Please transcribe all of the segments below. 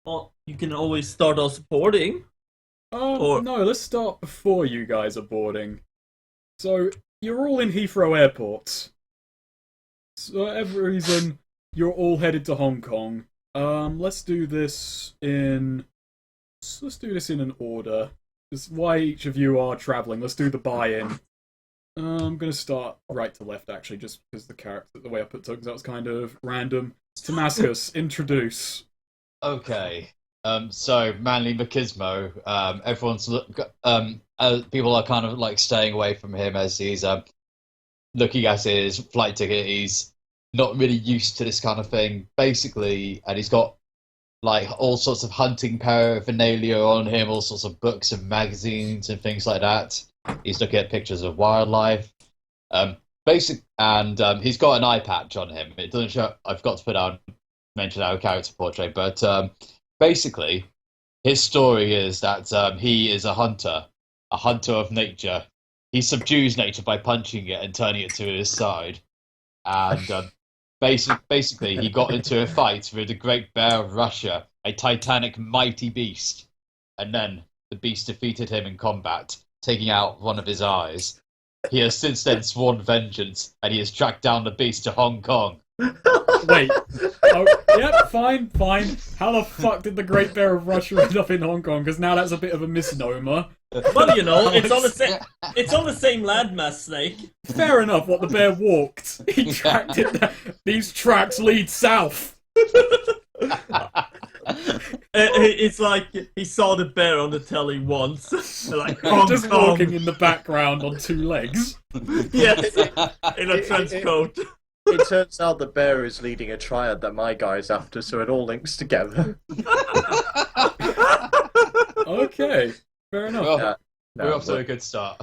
Well, you can always start us boarding. Or No, let's start before you guys are boarding. So, you're all in Heathrow Airport. So, for whatever reason, you're all headed to Hong Kong. Let's do this in... Let's do this in an order. Just why each of you are travelling. Let's do the buy-in. I'm gonna start right to left, actually, just because the way I put tokens out was kind of random. Temascos, introduce. Okay. So Manly Machismo, people are kind of like staying away from him as he's looking at his flight ticket. He's not really used to this kind of thing, basically, and he's got like all sorts of hunting paraphernalia on him, all sorts of books and magazines and things like that. He's looking at pictures of wildlife. He's got an eye patch on him. It doesn't show. I've got to mention our character portrait, but basically, his story is that he is a hunter of nature. He subdues nature by punching it and turning it to his side. And basically, he got into a fight with the Great Bear of Russia, a titanic, mighty beast. And then the beast defeated him in combat, taking out one of his eyes. He has since then sworn vengeance, and he has tracked down the beast to Hong Kong. Wait. Oh, yep, fine. How the fuck did the Great Bear of Russia end up in Hong Kong? Because now that's a bit of a misnomer. well, it's on the same landmass, Snake. Fair enough, what the bear walked. He tracked it down. These tracks lead south. It's like he saw the bear on the telly once. Like, just walking in the background on two legs. Yes, in a trench coat. It turns out the bear is leading a triad that my guy's after, so it all links together. Okay, fair enough. Well, we're off to a good start.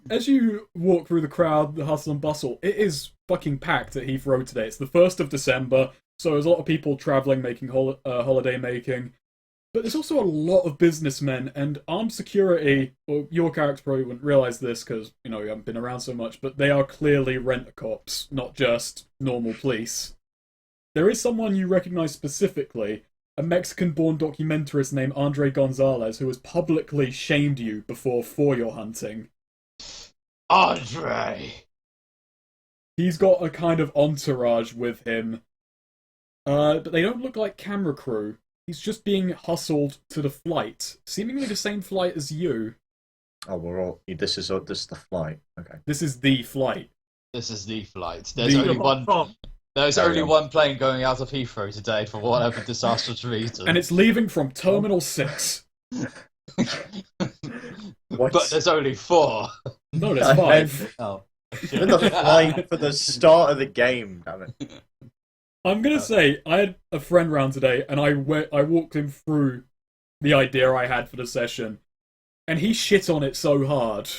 As you walk through the crowd, the hustle and bustle, it is fucking packed at Heathrow today. It's the 1st of December, so there's a lot of people travelling, making holiday making. But there's also a lot of businessmen and armed security. Well, your character probably wouldn't realise this because, you haven't been around so much, but they are clearly rent-a-cops, not just normal police. There is someone you recognise specifically, a Mexican-born documentarist named Andre Gonzalez, who has publicly shamed you before for your hunting. Andre! He's got a kind of entourage with him, but they don't look like camera crew. He's just being hustled to the flight, seemingly the same flight as you. Oh, we're all. This is the flight. Okay. This is the flight. This is the flight. There's only one plane going out of Heathrow today for whatever disastrous reason. And it's leaving from Terminal 6. But there's only 4. No, there's 5. Oh. We're in the flight for the start of the game, damn it. I'm gonna say, I had a friend round today, and I walked him through the idea I had for the session, and he shit on it so hard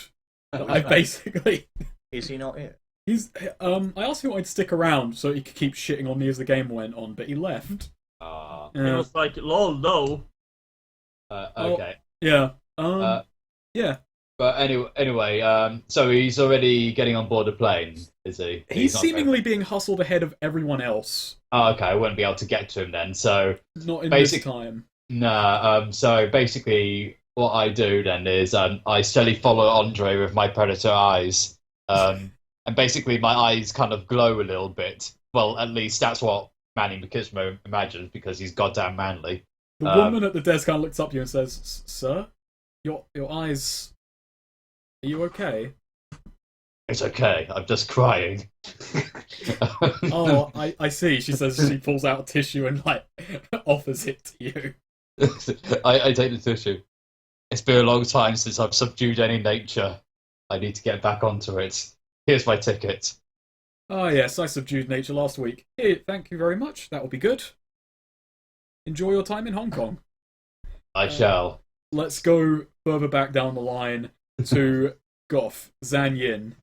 that I basically... Is he not here? I asked him if I'd stick around so he could keep shitting on me as the game went on, but he left. It was like, lol, no. Okay. Yeah. Yeah. But anyway, so he's already getting on board the plane, is he? He's seemingly being hustled ahead of everyone else. Oh, okay, I wouldn't be able to get to him then, so... Not in this time. Nah, so basically what I do then is I slowly follow Andre with my predator eyes. And basically my eyes kind of glow a little bit. Well, at least that's what Manny Machismo imagines, because he's goddamn manly. The woman at the desk kind of looks up to you and says, "Sir, your eyes... Are you okay?" It's okay, I'm just crying. Oh, I see. She says she pulls out a tissue and, offers it to you. I take the tissue. It's been a long time since I've subdued any nature. I need to get back onto it. Here's my ticket. Ah, yes, I subdued nature last week. Here, thank you very much. That will be good. Enjoy your time in Hong Kong. I shall. Let's go further back down the line to Goth, Zan Yin.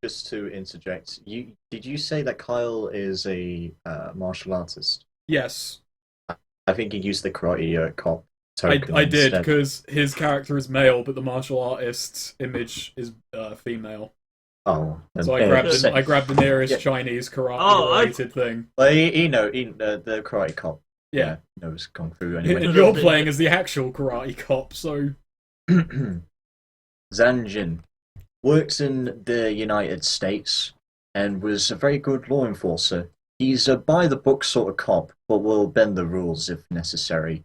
Just to interject, did you say that Kyle is a martial artist? Yes. I think he used the karate cop token. I did, because his character is male, but the martial artist's image is female. Oh, so I grabbed the nearest Chinese karate related thing. Well, the karate cop Yeah. knows kung fu And anyway. you're playing as the actual karate cop, so Zan Jin worked in the United States and was a very good law enforcer. He's a by-the-book sort of cop, but will bend the rules if necessary.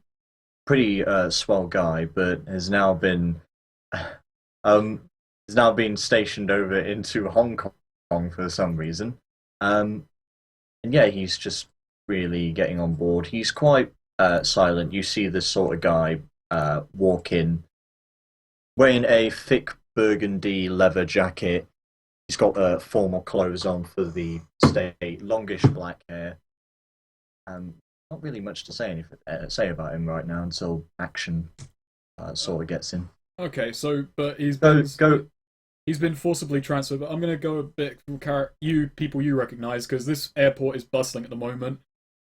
Pretty swell guy, but um has now been stationed over into Hong Kong for some reason. And yeah, he's just really getting on board. He's quite silent. You see this sort of guy walk in wearing a thick burgundy leather jacket. He's got formal clothes on for the state, longish black hair. Not really much to say about him right now until action sort of gets in. okay. So, but he's Go been go. he's been forcibly transferred. But I'm gonna go a bit from you people you recognise because this airport is bustling at the moment.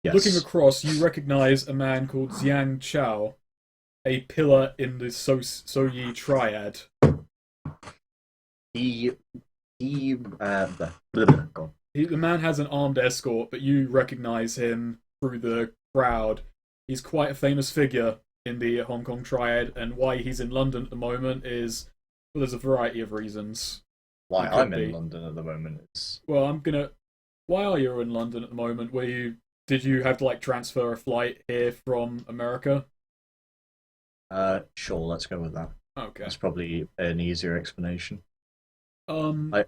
Yes. Looking across, you recognise a man called Xiang Chao, a pillar in the So-Yi triad. He blah, blah, blah, go on. The man has an armed escort, but you recognise him through the crowd. He's quite a famous figure in the Hong Kong triad, and why he's in London at the moment is, well, there's a variety of reasons. Why It could I'm be. in London at the moment is Well, why are you in London at the moment? Did you have to like transfer a flight here from America? sure, let's go with that. Okay. That's probably an easier explanation. I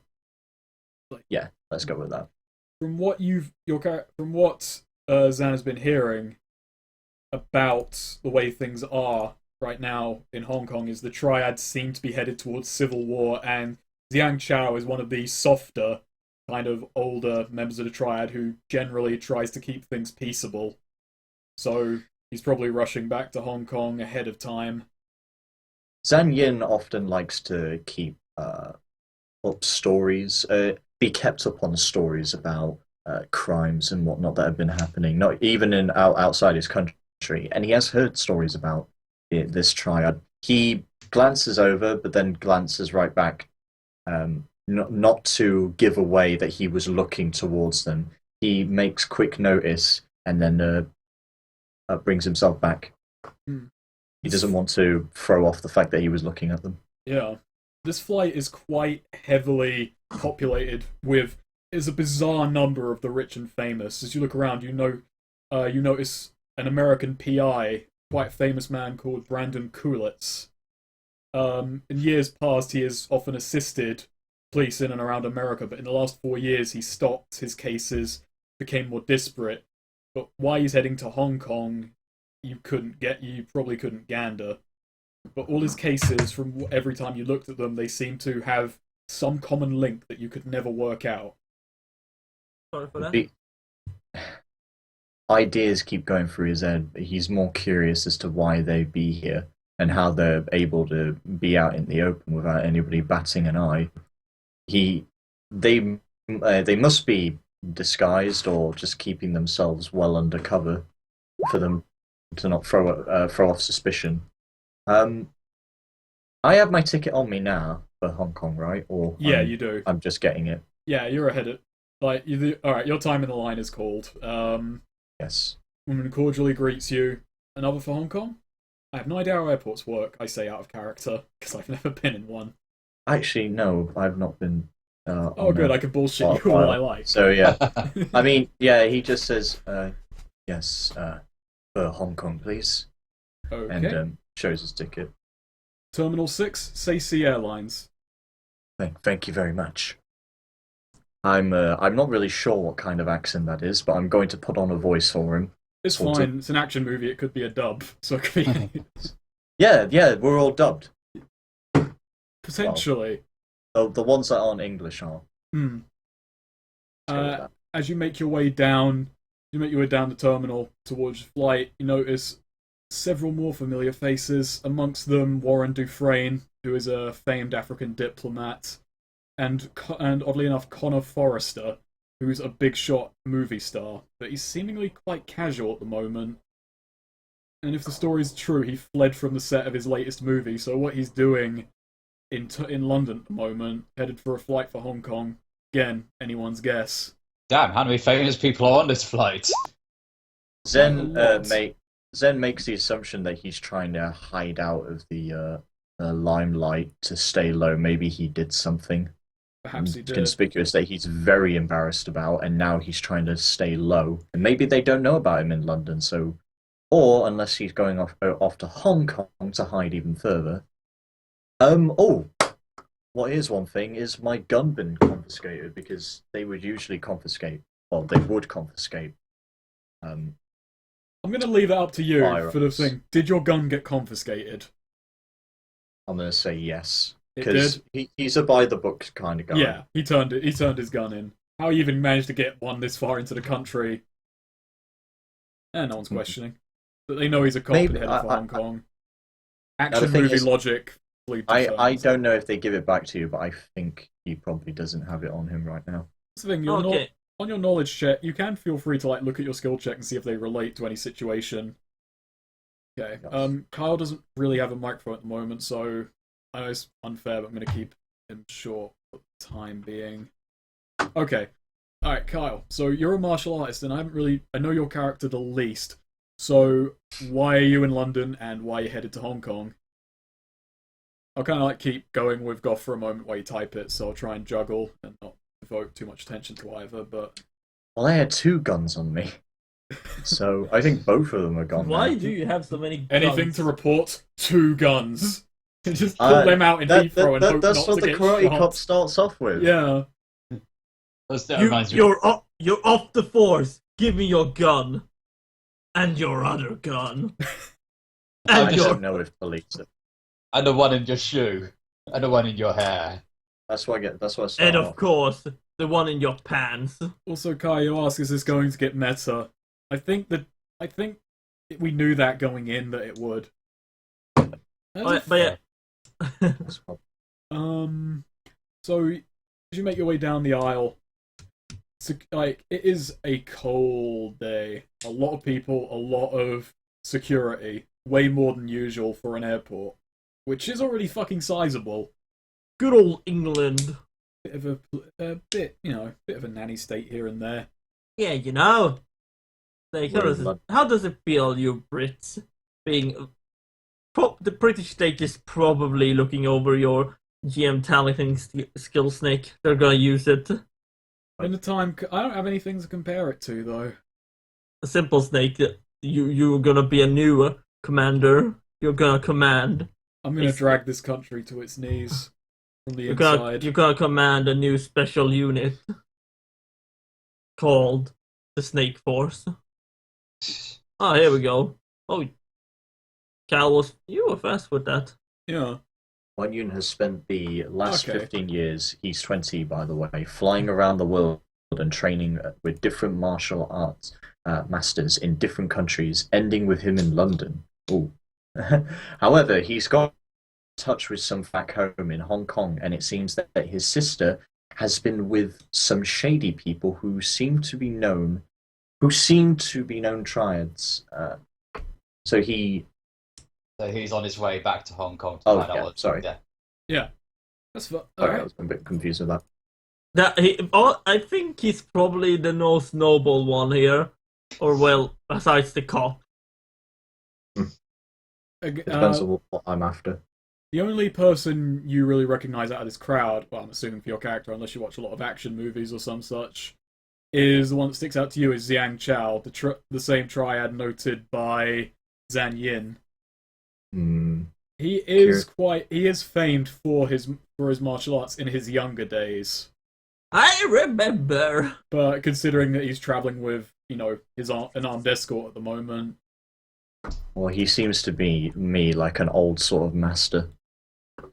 Yeah, let's go with that. from what Zan has been hearing about the way things are right now in Hong Kong is the triads seem to be headed towards civil war, and Xiang Chao is one of the softer, kind of older members of the triad who generally tries to keep things peaceable. So he's probably rushing back to Hong Kong ahead of time. Zhang Yin often likes to keep up stories, be kept up on stories about crimes and whatnot that have been happening, not even outside his country. And he has heard stories about this triad. He glances over, but then glances right back, not to give away that he was looking towards them. He makes quick notice and then brings himself back. Hmm. He doesn't want to throw off the fact that he was looking at them. Yeah. This flight is quite heavily populated with is a bizarre number of the rich and famous. As you look around, you notice an American PI, quite a famous man called Brandon Coolitz. In years past, he has often assisted police in and around America, but in the last 4 years, he stopped. His cases became more disparate. But why he's heading to Hong Kong, you probably couldn't gander. But all his cases, from every time you looked at them, they seem to have some common link that you could never work out. Sorry for that. The ideas keep going through his head, but he's more curious as to why they be here and how they're able to be out in the open without anybody batting an eye. They must be disguised or just keeping themselves well undercover for them to not throw off suspicion. I have my ticket on me now for Hong Kong, right? Or Yeah, you do. I'm just getting it. Yeah, you're ahead of all right, your time in the line is called. Yes. Woman cordially greets you. Another for Hong Kong? I have no idea how airports work, I say out of character, because I've never been in one. Actually, no, I've not been. Oh, good, I can bullshit you all I like. So yeah, I mean, yeah, he just says, yes, for Hong Kong, please, Okay. and shows his ticket. Terminal 6, SAC Airlines. Thank you very much. I'm not really sure what kind of accent that is, but I'm going to put on a voice for him. It's Sort fine, of. it's an action movie, it could be a dub, so it could be... Yeah, we're all dubbed. Potentially. The ones that aren't English are. Hmm. Let's go with that. As you make your way down the terminal towards your flight, you notice several more familiar faces, amongst them Warren Dufresne, who is a famed African diplomat, and oddly enough, Connor Forrester, who's a big shot movie star, but he's seemingly quite casual at the moment. And if the story's true, he fled from the set of his latest movie, so what he's doing in London at the moment, headed for a flight for Hong Kong. Again, anyone's guess. Damn, how many famous people are on this flight? Zen Quite a lot. Zen makes the assumption that he's trying to hide out of the limelight to stay low. Maybe he did something Perhaps he did. conspicuous that he's very embarrassed about, and now he's trying to stay low. And maybe they don't know about him in London, so, or unless he's going off to Hong Kong to hide even further. Oh, what is one thing is my gun been confiscated because they would usually confiscate. Well, they would confiscate. I'm going to leave it up to you Firearms. for the thing. Did your gun get confiscated? I'm gonna say yes It because did? he's a by the book kind of guy. Yeah, he turned his gun in. How he even managed to get one this far into the country? No one's questioning. But they know he's a cop and headed for Hong Kong. Action thing movie is, logic. I don't know if they give it back to you, but I think he probably doesn't have it on him right now. That's the thing. On your knowledge check, you can feel free to look at your skill check and see if they relate to any situation. Okay. Yes. Kyle doesn't really have a microphone at the moment, so I know it's unfair, but I'm going to keep him short for the time being. Okay. Alright, Kyle. So you're a martial artist, and I know your character the least. So why are you in London, and why are you headed to Hong Kong? I'll kind of keep going with Goth for a moment while you type it, so I'll try and juggle and not devote too much attention to either, but... Well, I had 2 guns on me, so I think both of them are gone. Why now. do you have so many guns? Anything to report? 2 guns. Just pull them out in Heathrow and hope that's not what to the get karate shot. cop starts off with. Yeah. That reminds me. You're off the force. Give me your gun. And your other gun. I And just your... don't know if police. And the one in your shoe. And the one in your hair. That's what I start And of off. course, the one in your pants. Also, Kai, you ask, is this going to get meta? I think we knew that going in that it would. But yeah. That's what- So as you make your way down the aisle, it is a cold day. A lot of people, a lot of security, way more than usual for an airport, which is already fucking sizable. Good old England. Bit of a bit of a nanny state here and there. Yeah, you know. Like, how does it feel, you Brits, being... the British state is probably looking over your GM talenting skill snake. They're gonna use it. In the time, I don't have anything to compare it to though. A simple snake. You're gonna be a new commander. You're gonna command. I'm gonna drag this country to its knees from the You're inside. gonna command a new special unit called the Snake Force. Oh, here we go. Oh, Cal you were fast with that. Yeah. Wanyun has spent the last Okay. 15 years, he's 20 by the way, flying around the world and training with different martial arts masters in different countries, ending with him in London. Ooh. However, he's got in touch with some back home in Hong Kong, and it seems that his sister has been with some shady people who seem to be known triads. So he's on his way back to Hong Kong to Oh, find out yeah, what's sorry. there. Yeah. That's fun. Sorry, I Alright. was a bit confused with that. I think he's probably the most noble one here, or well, besides the cop. Depends on what I'm after. The only person you really recognize out of this crowd, well, I'm assuming for your character, unless you watch a lot of action movies or some such, is the one that sticks out to you is Xiang Chao, the same triad noted by Zan Yin. Hmm. He is famed for his martial arts in his younger days. I remember. But considering that he's traveling with, an armed escort at the moment, Well, he seems to be me, like an old sort of master.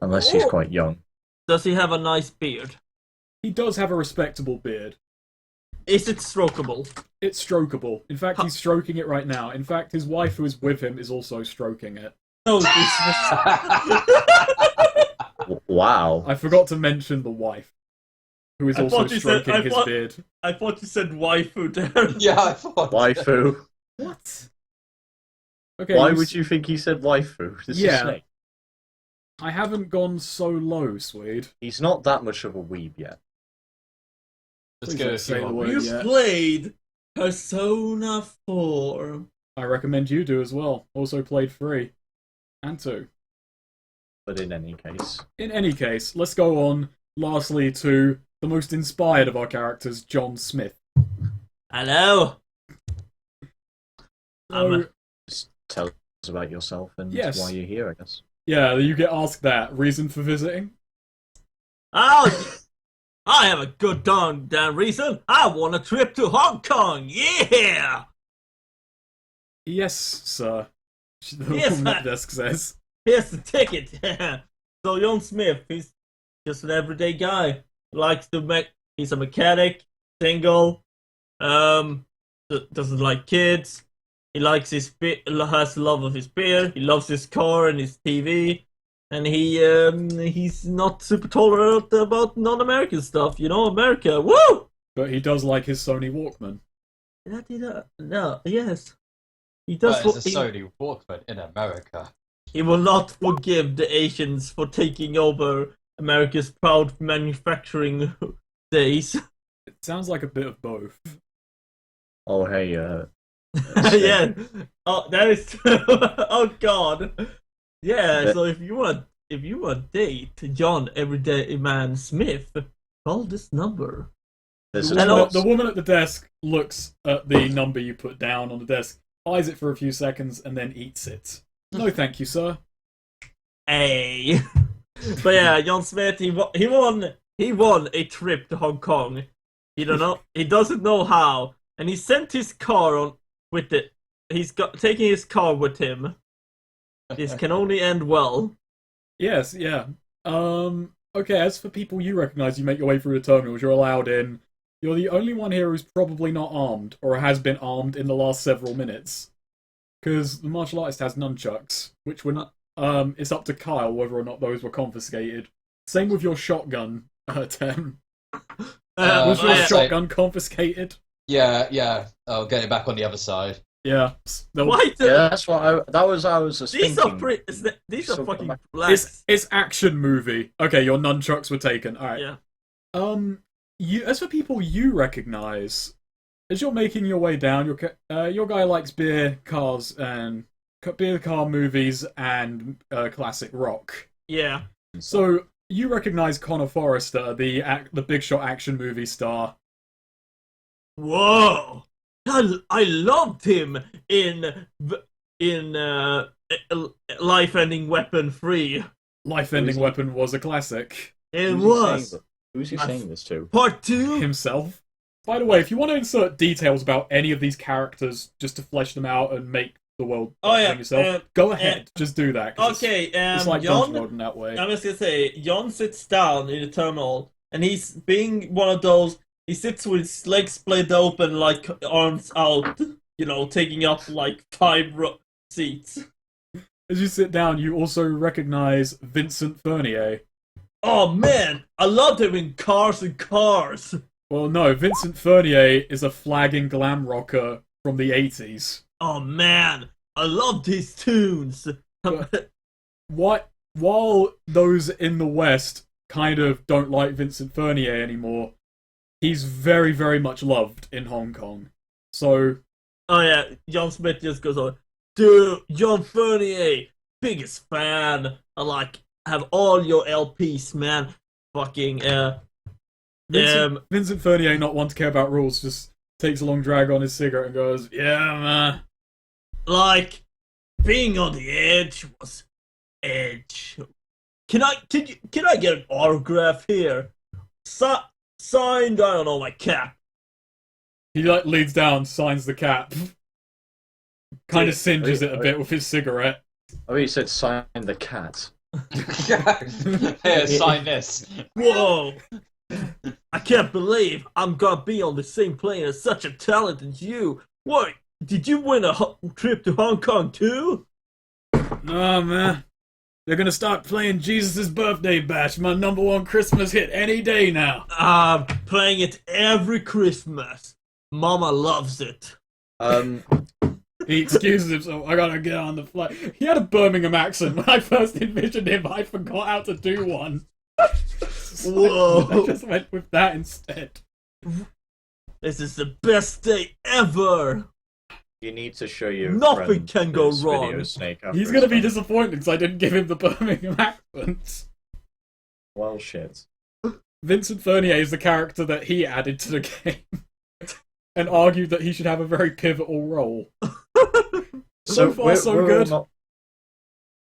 Unless he's Oh. quite young. Does he have a nice beard? he does have a respectable beard. Is it strokeable? It's strokable. In fact, he's stroking it right now. In fact, his wife who is with him is also stroking it. No, Wow. I forgot to mention the wife, who is I also thought you said- stroking I his thought- beard. I thought you said waifu there. Yeah, I thought. Waifu. What? Okay. Why would you think he said waifu? This is Yeah. Snake. I haven't gone so low, Swede. He's not that much of a weeb yet. Let's Please go don't if say you the want. word You yet. played Persona 4. I recommend you do as well. Also played 3 and 2. But in any case, In any case, let's go on lastly to the most inspired of our characters, John Smith. Hello. So, just tell us about yourself and Yes. why you're here, I guess. yeah, you get asked that. Reason for visiting? Oh, I have a good damn reason. I want a trip to Hong Kong. Yeah. Yes, sir. The Yes, woman at sir. the desk says. Here's the ticket. So John Smith, he's just an everyday guy. Likes to make. He's a mechanic, single. Doesn't like kids. He likes his has love of his beer. He loves his car and his TV. And he's not super tolerant about non-American stuff. You know, America. Woo! But he does like his Sony Walkman. No, yes. He does. But it's a Sony Walkman in America. He will not forgive the Asians for taking over America's proud manufacturing days. It sounds like a bit of both. Oh, hey, Yeah. Oh, that is true. Oh God. Yeah. But- So if you want to date John Everyday Man Smith, call this number. there's The a woman, Hello? at, the woman at the desk looks at the number you put down on the desk, eyes it for a few seconds, and then eats it. No, thank you, sir. Hey. But yeah, John Smith. He won a trip to Hong Kong. He doesn't know how, and he sent his car on with it. Taking his car with him. This can only end well. Yes, yeah. Okay, as for people you recognize, you make your way through the terminals, you're allowed in. You're the only one here who's probably not armed, or has been armed in the last several minutes. Because the martial artist has nunchucks, which were not, it's up to Kyle whether or not those were confiscated. Same with your shotgun, Tem. Was your I'd say- shotgun confiscated? Yeah. I'll get it back on the other side. Yeah. Why? Yeah, that's what I was just These thinking. are these are So fucking come black. It's action movie. Okay, your nunchucks were taken. Alright. Yeah. You as for people you recognize, as you're making your way down, your guy likes beer, cars, and car movies and classic rock. Yeah. So you recognize Connor Forrester, the big shot action movie star. Whoa. I loved him in Life-Ending Weapon 3. Life-ending he? weapon was a classic. It Who's he was saying- Who's he saying this to? part 2. Himself. By the way, if you want to insert details about any of these characters just to flesh them out and make the world Oh, yeah, yourself, go ahead. Just do that. 'cause Okay, it's like John. Dungeon World in that way. I'm just gonna say, John sits down in the terminal, and he's being one of those. He sits with his legs split open, like arms out, taking up like 5 seats. As you sit down, you also recognize Vincent Fernier. Oh man, I loved him in Cars and Cars. Well, no, Vincent Fernier is a flagging glam rocker from the 80s. Oh man, I loved his tunes. While those in the West kind of don't like Vincent Fernier anymore, he's very, very much loved in Hong Kong. So, Oh yeah, John Smith just goes on, dude, John Fernier, biggest fan. I have all your LPs, man. Fucking Vincent Fernier, not one to care about rules, just takes a long drag on his cigarette and goes, "Yeah, man." being on the edge was edge. Can I get an autograph here? Signed, I don't know, my cap. He leans down, signs the cap, kind of singes it a bit with his cigarette. Oh, he said sign the cat. Here, sign this. Whoa! I can't believe I'm gonna be on the same plane as such a talent as you. What? Did you win a trip to Hong Kong too? Oh man, they're gonna start playing Jesus' Birthday Bash, my #1 Christmas hit, any day now. I'm playing it every Christmas. Mama loves it. He excuses himself. I gotta get on the flight. He had a Birmingham accent when I first envisioned him. I forgot how to do one. Whoa. I just went with that instead. This is the best day ever. You need to show your Nothing friend can go this wrong. Video, Snake, after He's it's gonna be done. disappointed because I didn't give him the Birmingham accent. Well, shit. Vincent Fernier is the character that he added to the game and argued that he should have a very pivotal role. So far, so good.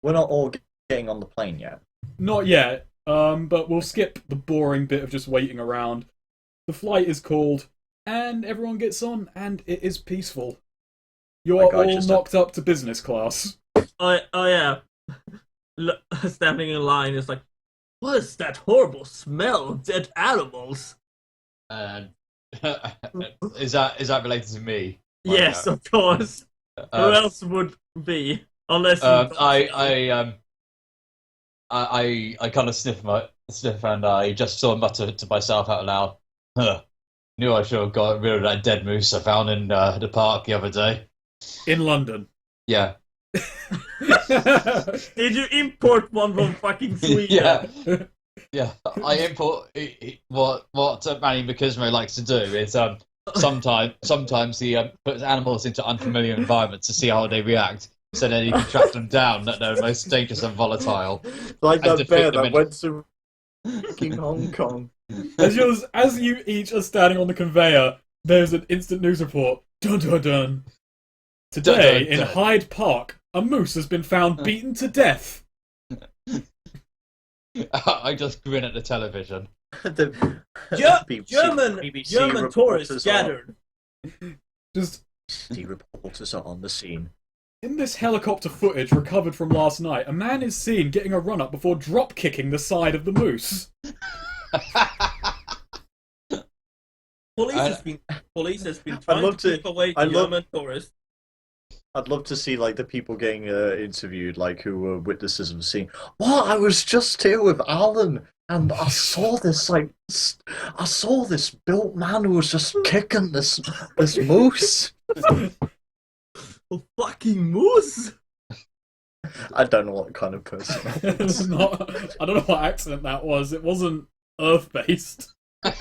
We're not all getting on the plane yet. Not yet, but we'll skip the boring bit of just waiting around. The flight is called, and everyone gets on, and it is peaceful. You are all knocked up to business class. Oh yeah. Standing in line is like, what is that horrible smell of dead animals? And is that related to me? Yes, of course. Who else would be? Unless I kind of sniff and I just sort of mutter to myself out loud, huh, knew I should have got rid of that dead moose I found in the park the other day. In London. Yeah. Did you import one from fucking Sweden? Yeah. Yeah. I import what Manny Machismo likes to do is sometimes he puts animals into unfamiliar environments to see how they react. So then he can track them down that they're most dangerous and volatile. Like and that bear defeat them that went to fucking Hong Kong. As you each are standing on the conveyor, there's an instant news report. Dun dun dun. Today, in Hyde Park, a moose has been found beaten to death. I just grin at the television. German tourists gathered. Just BBC reporters are on the scene. in this helicopter footage recovered from last night, a man is seen getting a run-up before drop-kicking the side of the moose. Police has been trying to keep away German tourists. I'd love to see like the people getting interviewed, like who were witnesses of the scene. Well, I was just here with Alan, and I saw this built man who was just kicking this moose. A fucking moose. I don't know what kind of person. It's not. I don't know what accent that was. It wasn't Earth-based. Like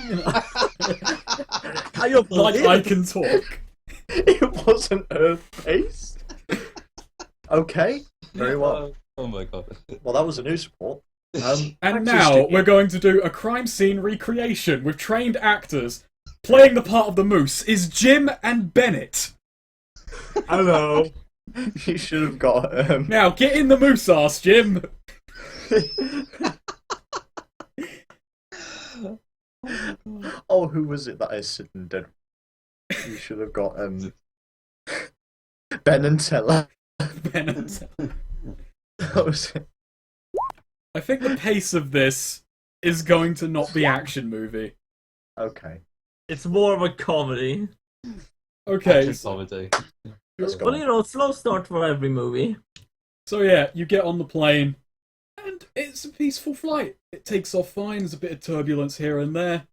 I can talk. It wasn't Earth-based. Okay, very well. Oh my god. Well, that was a news report. And now we're going to do a crime scene recreation with trained actors. Playing the part of the moose is Jim and Bennett. Hello. You should have got. Now get in the moose ass, Jim. Oh, who was it that is sitting dead? You should have got Ben and Teller. Bennett. That was it. I think the pace of this is going to not be action movie. Okay. It's more of a comedy. Okay. Comedy. Let's go. Well, you know, slow start for every movie. So yeah, you get on the plane, and it's a peaceful flight. It takes off fine, there's a bit of turbulence here and there,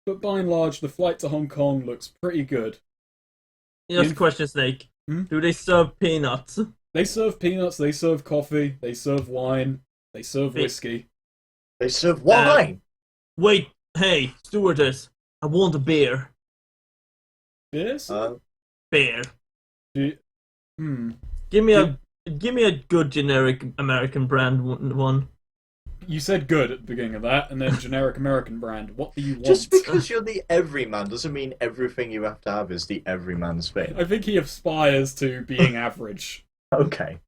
but by and large, the flight to Hong Kong looks pretty good. Just a question, Snake. Hmm? Do they serve peanuts? They serve peanuts, they serve coffee, they serve wine, they serve whiskey. They serve wine. Wait, hey, stewardess, I want a beer. Yes? Beer. Hmm. Give me a good generic American brand one. You said good at the beginning of that, and then generic American brand. What do you want? Just because you're the everyman doesn't mean everything you have to have is the everyman's thing. I think he aspires to being average. Okay.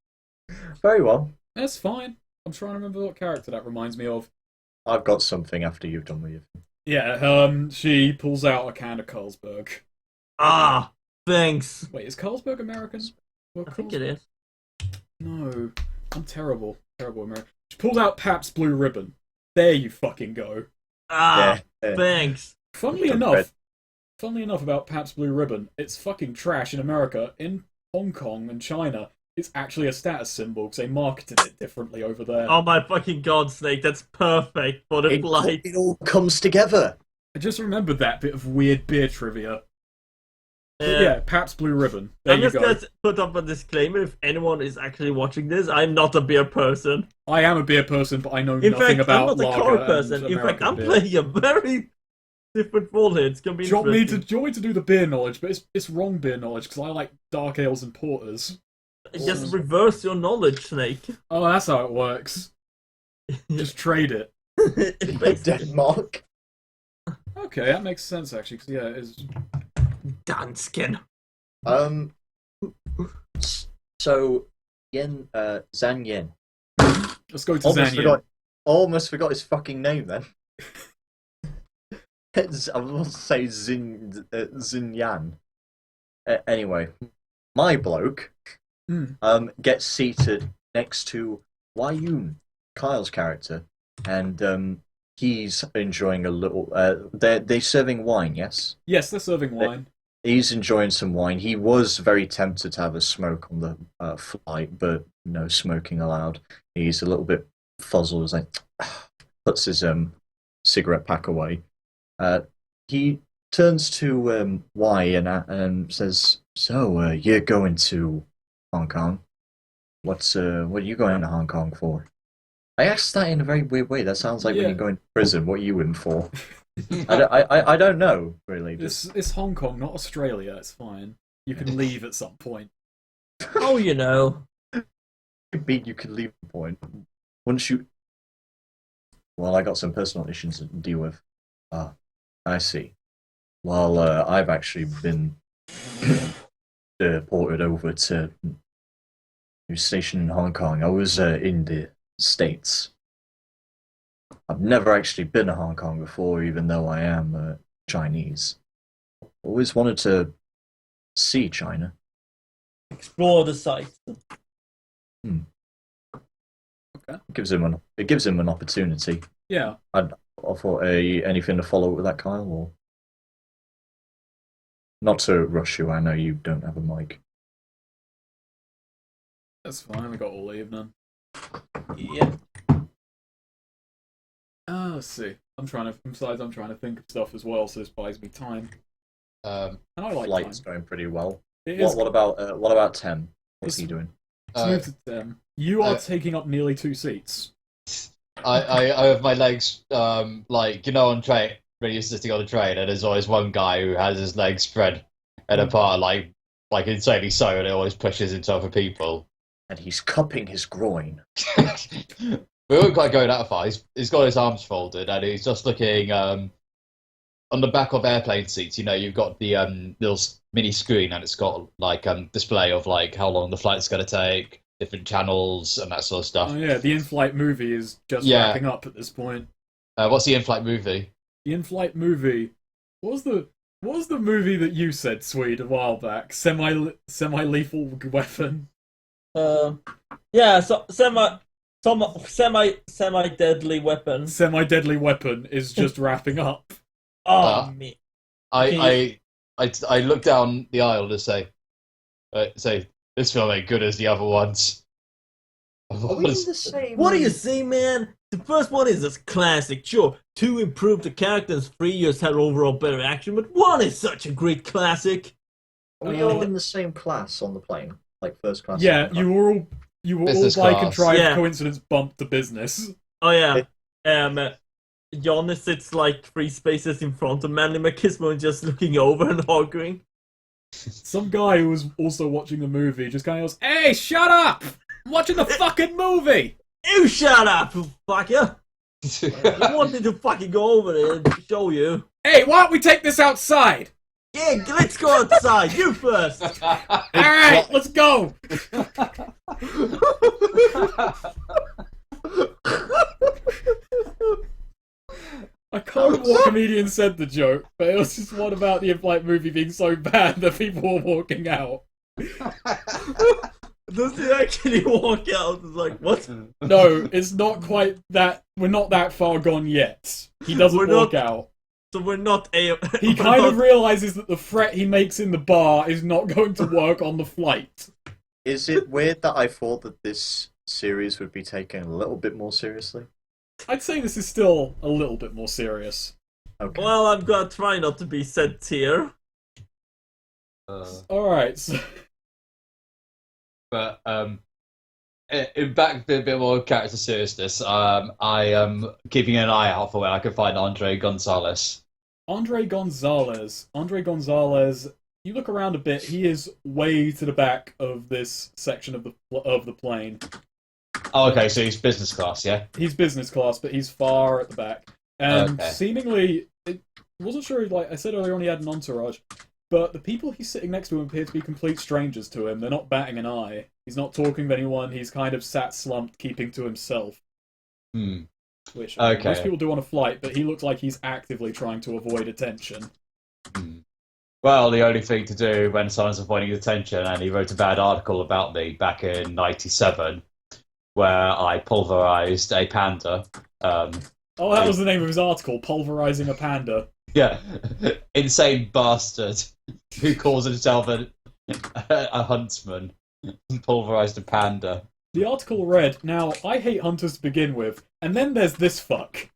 Very well. That's fine. I'm trying to remember what character that reminds me of. I've got something after you've done with it. Yeah, she pulls out a can of Carlsberg. Ah, thanks. Wait, is Carlsberg American? I think it is. No, I'm terrible. Terrible American. She pulls out Pabst Blue Ribbon. There you fucking go. Ah, Yeah. thanks. Funnily enough about Pabst Blue Ribbon, it's fucking trash in America. In Hong Kong and China, it's actually a status symbol because they marketed it differently over there. Oh my fucking god, Snake, that's perfect for the flight. It all comes together. I just remembered that bit of weird beer trivia. But yeah, Pabst Blue Ribbon. There I'm you just go. gonna put up a disclaimer if anyone is actually watching this. I'm not a beer person. I am a beer person, but I know In nothing fact, about I'm not a lager car and person. In fact, American I'm beer. playing a very different roll here. It's gonna be Do you want me to interesting. do the beer knowledge? But it's wrong beer knowledge because I like dark ales and porters. Just reverse your knowledge, Snake. Oh, that's how it works. Just trade it. Denmark. Okay, that makes sense actually. Because yeah, it is. Dansken. So Yen, Zan Yen. Let's go to Zanya. Almost forgot his fucking name then. I was going to say Zin Yan. Anyway, my bloke gets seated next to Wayun, Kyle's character, and he's enjoying a little. They're serving wine, yes. Yes, they're serving wine. He's enjoying some wine. He was very tempted to have a smoke on the flight, but no smoking allowed. He's a little bit fuzzled, as like puts his cigarette pack away. He turns to Y and says, "So you're going to Hong Kong? What are you going to Hong Kong for?" I asked that in a very weird way. That sounds like when you're going to prison. What are you in for? I don't know really. It's Hong Kong, not Australia. It's fine. You can leave at some point. Oh, you know. You can leave the point once you. Well, I got some personal issues to deal with. Ah, I see. Well, I've actually been ported over to new station in Hong Kong. I was in the States. I've never actually been to Hong Kong before, even though I am Chinese. Always wanted to see China. Explore the site. Okay. It gives him an opportunity. Yeah. I thought anything to follow with that, Kyle, or not to rush you. I know you don't have a mic. That's fine. We got all evening. Yeah. Let's see. Besides, I'm trying to think of stuff as well, so this buys me time. And I like Flight's time. going pretty well. What about Tem? What's he doing? Let's move to Tem. You are taking up nearly 2 seats. I have my legs like on train when you're sitting on a train and there's always one guy who has his legs spread and apart like insanely so and it always pushes into other people. And he's cupping his groin. We won't quite go that far. He's got his arms folded and he's just looking on the back of airplane seats. You've got the little mini screen and it's got like display of like how long the flight's going to take, different channels and that sort of stuff. Oh yeah, the in-flight movie is just wrapping up at this point. What's the in-flight movie? The in-flight movie. What was the movie that you said, Swede, a while back? Semi-lethal weapon. Yeah. So semi-deadly weapon. Semi-deadly weapon is just wrapping up. Oh me. I look down the aisle to say this film ain't good as the other ones. Are we in the same? What do you say, man? The first one is a classic. Sure, 2 improved the characters, 3 years had overall better action, but 1 is such a great classic. Are we all in the same class on the plane? Like first class? Yeah, you were all Business by class. contrived coincidence bumped to business. Oh yeah. Jonas sits like 3 spaces in front of Manly Machismo and just looking over and arguing. Some guy who was also watching the movie just kind of goes, "Hey, shut up! I'm watching the fucking movie!" You shut up, you fucker! I wanted to fucking go over there and show you. Hey, why don't we take this outside? Yeah, let's go outside. You first. Alright, let's go! I can't remember what comedian said the joke, but it was just one about the in-flight movie being so bad that people were walking out. Does he actually walk out? It's like, what? No, it's not quite that. We're not that far gone yet. He doesn't walk out. So we're not He kind of realizes that the threat he makes in the bar is not going to work on the flight. Is it weird that I thought that this series would be taken a little bit more seriously? I'd say this is still a little bit more serious. Okay. Well, I'm gonna try not to be set here. Alright, so... But in back to a bit more character seriousness, I am keeping an eye out for where I can find Andre Gonzalez. Andre Gonzalez. Andre Gonzalez. You look around a bit. He is way to the back of this section of the plane. Oh, okay, so he's business class, yeah? He's business class, but he's far at the back. And Okay. seemingly, I wasn't sure, like I said earlier on, he had an entourage, but the people he's sitting next to him appear to be complete strangers to him. They're not batting an eye. He's not talking to anyone. He's kind of sat slumped, keeping to himself. Hmm. Which Okay. most people do on a flight, but he looks like he's actively trying to avoid attention. Hmm. Well, the only thing to do when someone's avoiding attention, and he wrote a bad article about me back in '97, where I pulverized a panda. Oh, that was the name of his article, Pulverizing a Panda. Yeah, insane bastard who calls himself a huntsman pulverized a panda. The article read, "Now, I hate hunters to begin with, and then there's this fuck."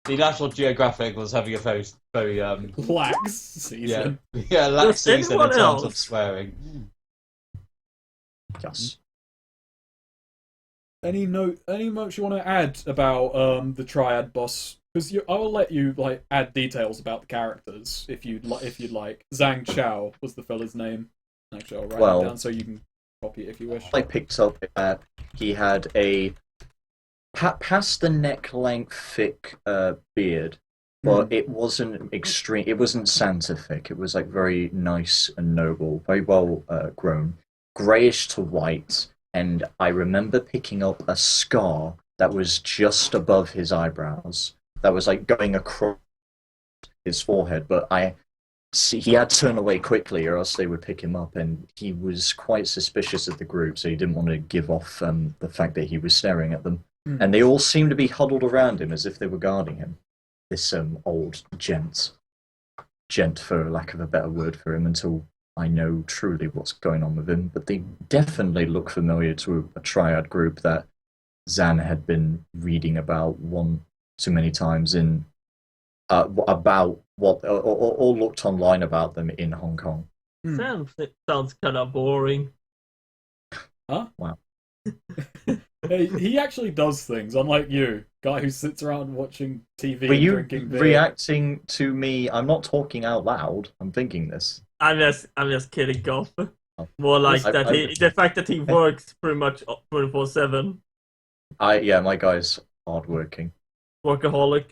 The National Geographic was having a very Lax season. lax season in anyone terms else? of swearing. Yes. Any notes you want to add about the Triad boss? Because I will let you add details about the characters if you'd like. Zhang Chao was the fella's name. Actually, I'll write it down so you can copy it if you wish. I picked up that he had a past the neck length thick beard, but it wasn't extreme. It wasn't Santa thick. It was like very nice and noble, very well grown, grayish to white. And I remember picking up a scar that was just above his eyebrows, that was like going across his forehead. But he had to turn away quickly, or else they would pick him up. And he was quite suspicious of the group, so he didn't want to give off the fact that he was staring at them. And they all seemed to be huddled around him as if they were guarding him. This old gent for lack of a better word for him, until I know truly what's going on with him. But they definitely look familiar to a triad group that Zan had been reading about one too many times in about what or looked online about them in Hong Kong. Sounds kind of boring. Huh? Wow. Hey, he actually does things, unlike you, guy who sits around watching TV Were and you drinking beer. reacting to me? I'm not talking out loud. I'm thinking this. I'm just kidding, Goth. More like the fact that he works pretty much 24/7. Mm. My guy's hardworking. Workaholic.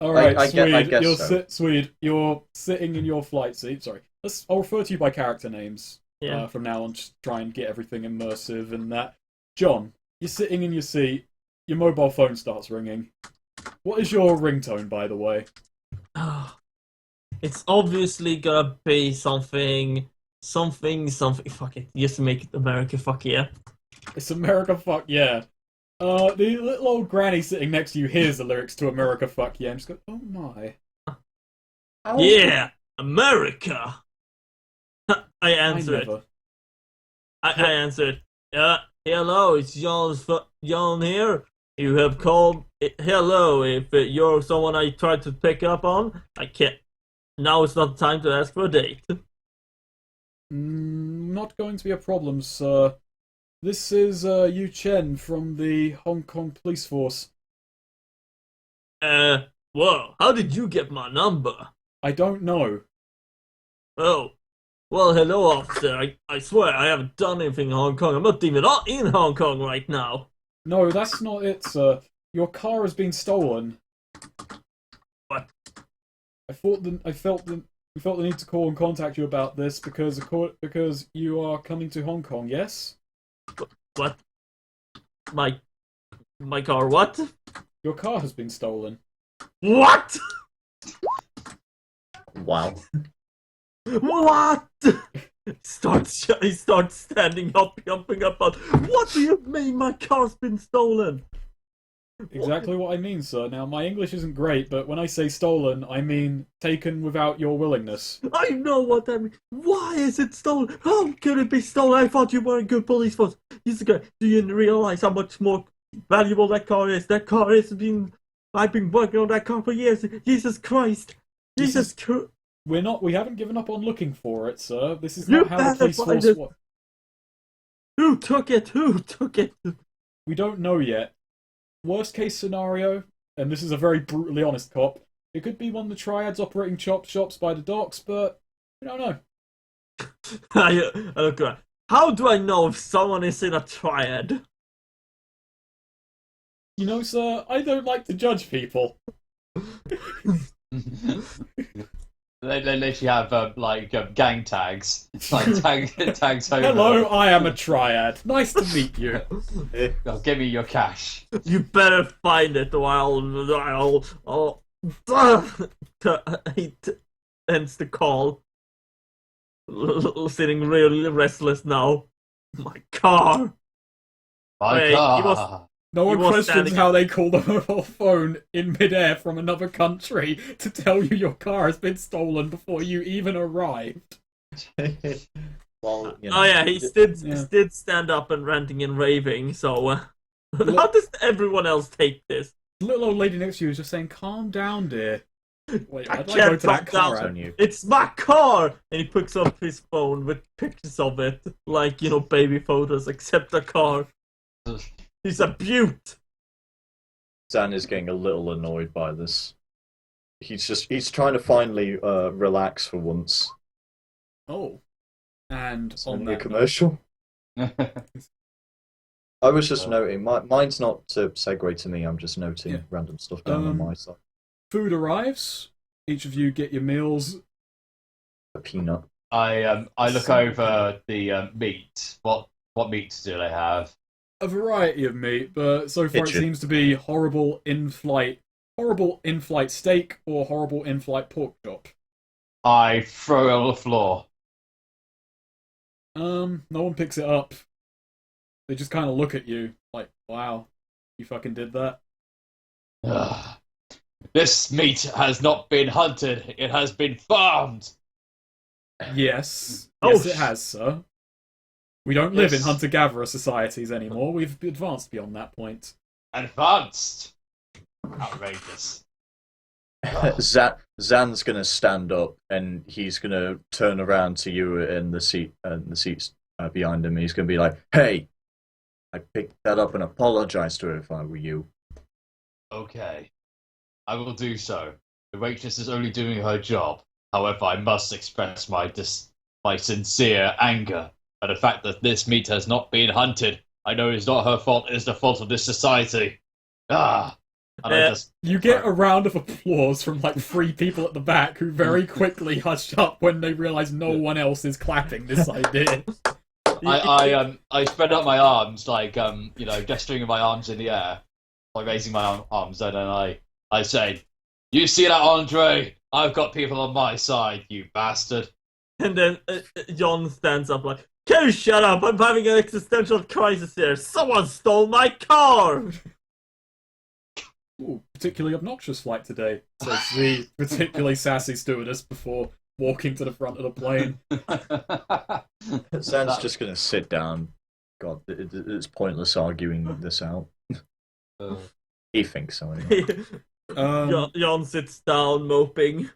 All right, I Swede. guess so. Swede, you're sitting in your flight seat. Sorry, I'll refer to you by character names from now on. Just try and get everything immersive and that. John, you're sitting in your seat. Your mobile phone starts ringing. What is your ringtone, by the way? It's obviously gonna be something. Fuck it. Just make it America. Fuck yeah. It's America, fuck yeah. The little old granny sitting next to you hears the lyrics to America, fuck yeah, and just goes, "Oh my." Yeah, America. I answer it. I answer it. Hello, it's John here. You have called. Hello, if you're someone I tried to pick up on, I can't. Now it's not time to ask for a date. Not going to be a problem, sir. This is Yu Chen from the Hong Kong Police Force. Whoa, how did you get my number? I don't know. Oh, well, hello, officer. I swear I haven't done anything in Hong Kong. I'm not even in Hong Kong right now. No, that's not it, sir. Your car has been stolen. What? We felt the need to call and contact you about this because you are coming to Hong Kong. Yes. What? My car? What? Your car has been stolen. What? Wow. What? He starts standing up, jumping up. What do you mean my car's been stolen? Exactly what I mean, sir. Now, my English isn't great, but when I say stolen, I mean taken without your willingness. I know what I mean. Why is it stolen? How could it be stolen? I thought you were a good police force. Do you realize how much more valuable that car is? That car has been. I've been working on that car for years. Jesus Christ. Jesus Christ. We haven't given up on looking for it, sir. This is not how the police force works. Who took it? Who took it? We don't know yet. Worst case scenario, and this is a very brutally honest cop. It could be one of the triads operating chop shops by the docks, but we don't know. I look around. How do I know if someone is in a triad? You know, sir, I don't like to judge people. They literally have gang tags, tags over. Hello, I am a triad. Nice to meet you. Oh, give me your cash. You better find it, or I'll he ends the call. Sitting really restless now. My car. My Wait, car. No one You were questions standing how they call the mobile phone in midair from another country to tell you your car has been stolen before you even arrived. Well, Oh yeah, he did stand up and ranting and raving. So how does everyone else take this? The little old lady next to you is just saying, "Calm down, dear." Wait, I I'd like to go can't to that calm car. down. It's my car, and he picks up his phone with pictures of it, like baby photos, except the car. He's a beaut. Zan is getting a little annoyed by this. He's trying to finally relax for once. Oh, and It's on only a that commercial. I was just noting. Mine's not to segue to me. I'm just noting random stuff down on my side. food arrives. Each of you get your meals. A peanut. I look over the meat. What meats do they have? A variety of meat, but so far it seems to be horrible in-flight steak or horrible in-flight pork chop. I throw it on the floor. No one picks it up. They just kind of look at you like, "Wow, you fucking did that." Ugh. This meat has not been hunted. It has been farmed. Yes, Oh, yes, it has, sir. We don't live in Yes. hunter-gatherer societies anymore. We've advanced beyond that point. Advanced. Outrageous. Zan's gonna stand up and he's gonna turn around to you in the seats behind him. He's gonna be like, "Hey, I picked that up and apologize to her if I were you." Okay. I will do so. The waitress is only doing her job. However, I must express my sincere anger at the fact that this meat has not been hunted. I know it's not her fault, it is the fault of this society. Ah! And I just... You get a round of applause from like 3 people at the back who very quickly hushed up when they realise no one else is clapping this idea. I spread out my arms, like, gesturing with my arms in the air, like raising my arms, and then I say, "You see that, Andre? I've got people on my side, you bastard." And then John stands up like, "Can you shut up? I'm having an existential crisis here. Someone stole my car!" Ooh, particularly obnoxious flight today, says the particularly sassy stewardess before walking to the front of the plane. Zan's just gonna sit down. God, it's pointless arguing this out. He thinks so anyway. Jon sits down, moping.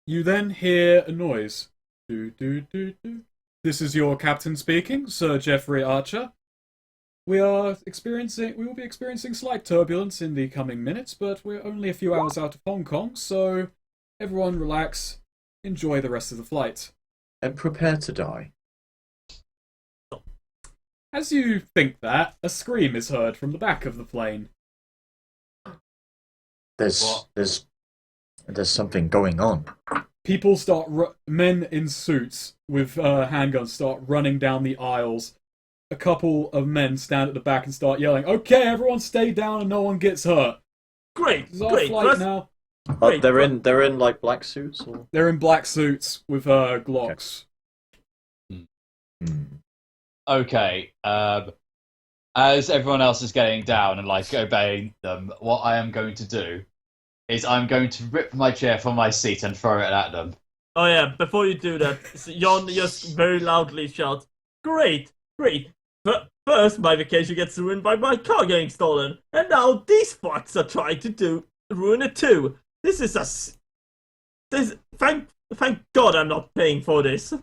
You then hear a noise. Do, do, do, do. This is your captain speaking, Sir Geoffrey Archer. We will be experiencing slight turbulence in the coming minutes, but we're only a few hours out of Hong Kong, so everyone relax, enjoy the rest of the flight. And prepare to die. As you think that, a scream is heard from the back of the plane. There's something going on. People start, men in suits with handguns start running down the aisles. A couple of men stand at the back and start yelling, "Okay, everyone stay down and no one gets hurt." Great, It's our great. flight now. Wait, they're in like black suits or. They're in black suits with Glocks. Okay. As everyone else is getting down and like obeying them, what I am going to do is I'm going to rip my chair from my seat and throw it at them. Oh yeah, before you do that, Jon just very loudly shouts, "Great, great. But first my vacation gets ruined by my car getting stolen, and now these fucks are trying to ruin it too. This is thank God I'm not paying for this."